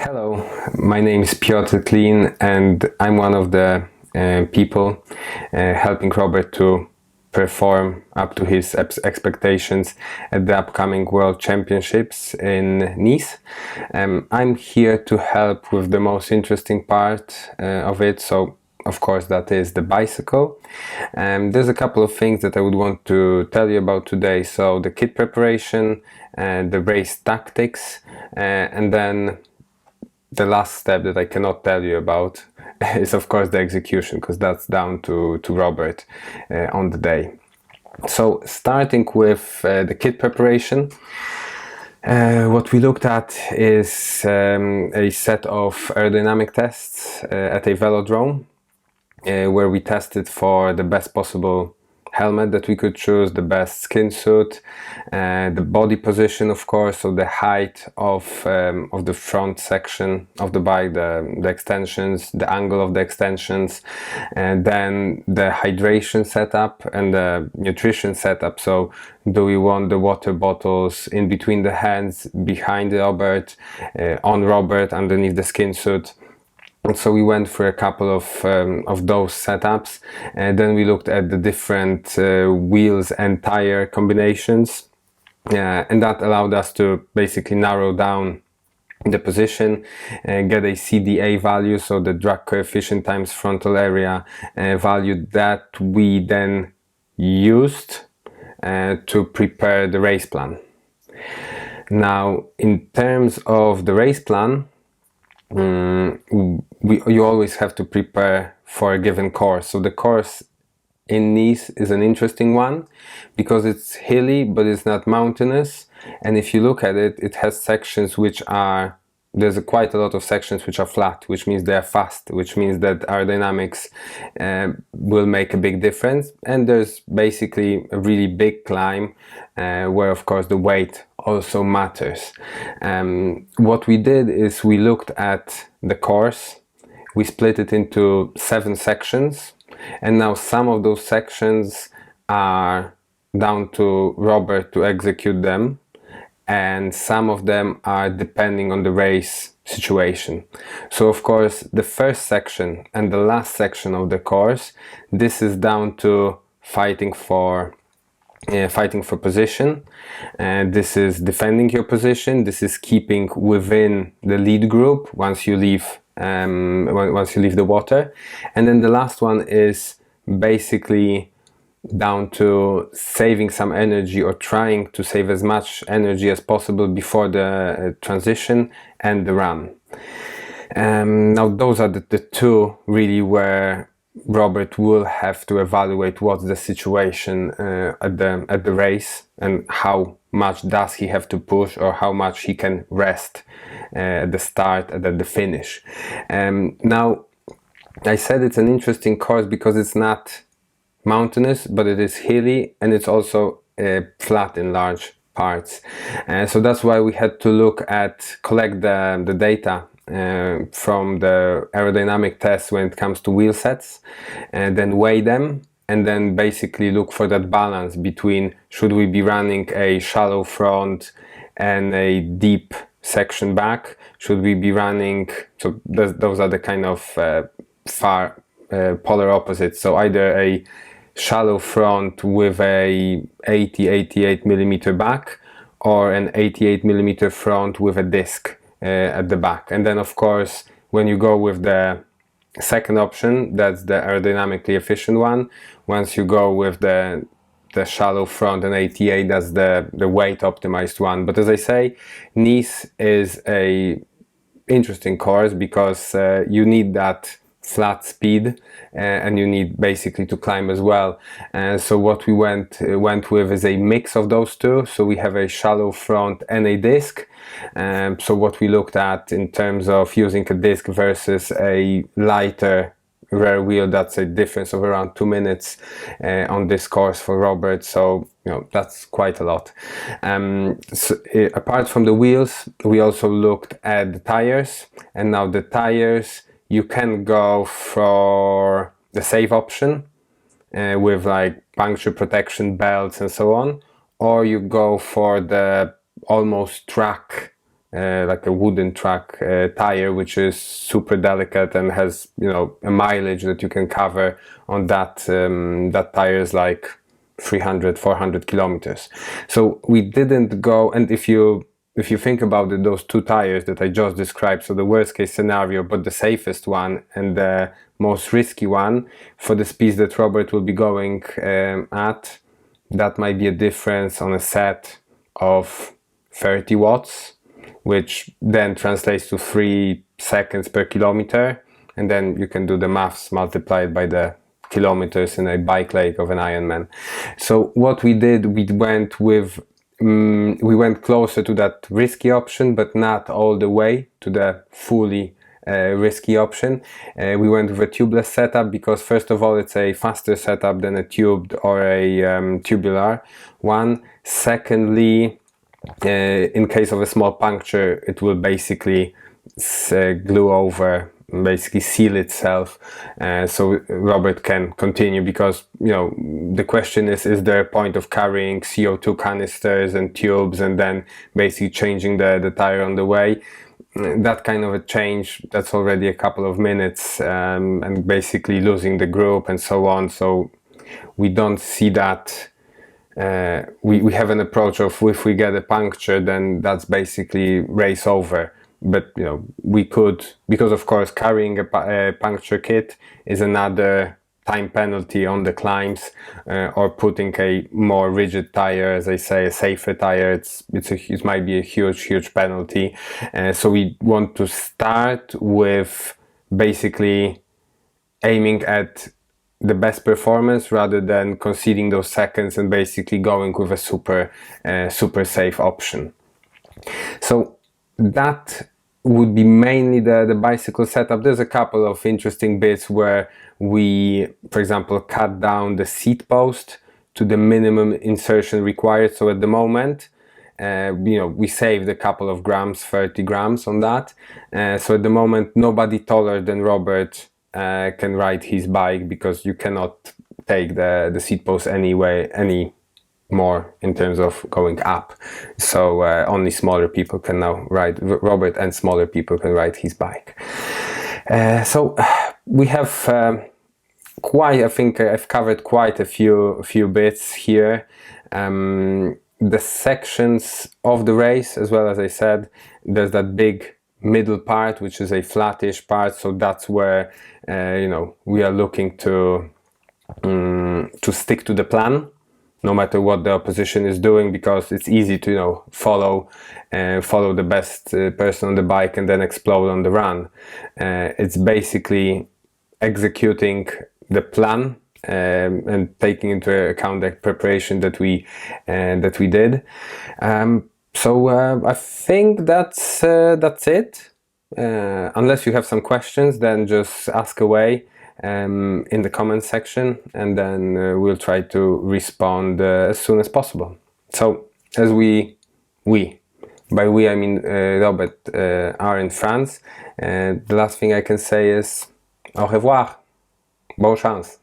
Hello, my name is Piotr Klin and I'm one of the people helping Robert to perform up to his expectations at the upcoming World Championships in Nice. I'm here to help with the most interesting part of it, so of course that is the bicycle. There's a couple of things that I would want to tell you about today. So the kit preparation, the race tactics, and then the last step that I cannot tell you about is of course the execution, because that's down to Robert on the day. So starting with the kit preparation, what we looked at is a set of aerodynamic tests at a velodrome where we tested for the best possible helmet that we could choose, the best skin suit, the body position, of course, so the height of the front section of the bike, the extensions, the angle of the extensions, and then the hydration setup and the nutrition setup. So do we want the water bottles in between the hands, behind Robert, on Robert, underneath the skin suit? And so we went through a couple of those setups, and then we looked at the different wheels and tire combinations, and that allowed us to basically narrow down the position, get a CDA value, so the drag coefficient times frontal area value that we then used to prepare the race plan. Now, in terms of the race plan, you always have to prepare for a given course. So the course in Nice is an interesting one because it's hilly but it's not mountainous, and if you look at it, it has sections which are, there's quite a lot of sections which are flat, which means they are fast, which means that aerodynamics will make a big difference, and there's basically a really big climb where of course the weight also matters. What we did is we looked at the course, we split it into 7 sections, and now some of those sections are down to Robert to execute them, and some of them are depending on the race situation. So of course the first section and the last section of the course, this is down to fighting for position, and this is defending your position, this is keeping within the lead group once you leave the water, and then the last one is basically down to saving some energy or trying to save as much energy as possible before the transition and the run. Now those are the two really where Robert will have to evaluate what's the situation at the race and how much does he have to push or how much he can rest at the start and at the finish. Now I said it's an interesting course because it's not mountainous, but it is hilly, and it's also flat in large parts. So that's why we had to collect the data from the aerodynamic tests when it comes to wheel sets, and then weigh them, and then basically look for that balance between should we be running a shallow front and a deep section back, should we be running, so those are the kind of far polar opposites, so either a shallow front with a 88 millimeter back or an 88 millimeter front with a disc at the back. And then of course when you go with the second option, that's the aerodynamically efficient one, once you go with the shallow front and 88, that's the weight optimized one. But as I say, Nice is a interesting course because you need that flat speed and you need basically to climb as well. So what we went with is a mix of those two. So we have a shallow front and a disc. So what we looked at in terms of using a disc versus a lighter rear wheel, that's a difference of around 2 minutes on this course for Robert. So that's quite a lot. Apart from the wheels, we also looked at the tires, and now the tires, you can go for the safe option with like puncture protection belts and so on, or you go for the almost track like a wooden track tire, which is super delicate and has, you know, a mileage that you can cover on that that tire is like 300-400 kilometers. So we didn't go, and if you think about it, those two tires that I just described, so the worst case scenario but the safest one and the most risky one, for the speeds that Robert will be going at, that might be a difference on a set of 30 watts, which then translates to 3 seconds per kilometer, and then you can do the maths multiplied by the kilometers in a bike leg of an Ironman. So what we did, we went closer to that risky option, but not all the way to the fully risky option. We went with a tubeless setup because, first of all, it's a faster setup than a tubed or a tubular one. Secondly, in case of a small puncture, it will basically glue over, basically seal itself, so Robert can continue, because, you know, the question is there a point of carrying CO2 canisters and tubes and then basically changing the tire on the way? That kind of a change, that's already a couple of minutes, and basically losing the group and so on. So we don't see that. We have an approach of, if we get a puncture, then that's basically race over. But, you know, we could, because of course carrying a puncture kit is another time penalty on the climbs, or putting a more rigid tire, as I say, a safer tire, it might be a huge penalty. So we want to start with basically aiming at the best performance rather than conceding those seconds and basically going with a super safe option. So that would be mainly the bicycle setup. There's a couple of interesting bits where we, for example, cut down the seat post to the minimum insertion required. So at the moment, you know, we saved a couple of grams, 30 grams on that. So at the moment, nobody taller than Robert can ride his bike, because you cannot take the seat post any more in terms of going up. So only smaller people can now ride Robert, and smaller people can ride his bike. So we have I think I've covered quite a few bits here. The sections of the race, as well, as I said, there's that big middle part, which is a flattish part. So that's where you know, we are looking to stick to the plan, no matter what the opposition is doing, because it's easy to, you know, follow the best person on the bike and then explode on the run. It's basically executing the plan and taking into account the preparation that we did. So I think that's it. Unless you have some questions, then just ask away in the comment section, and then we'll try to respond as soon as possible. So as by we I mean Robert, are in France, the last thing I can say is au revoir, bonne chance.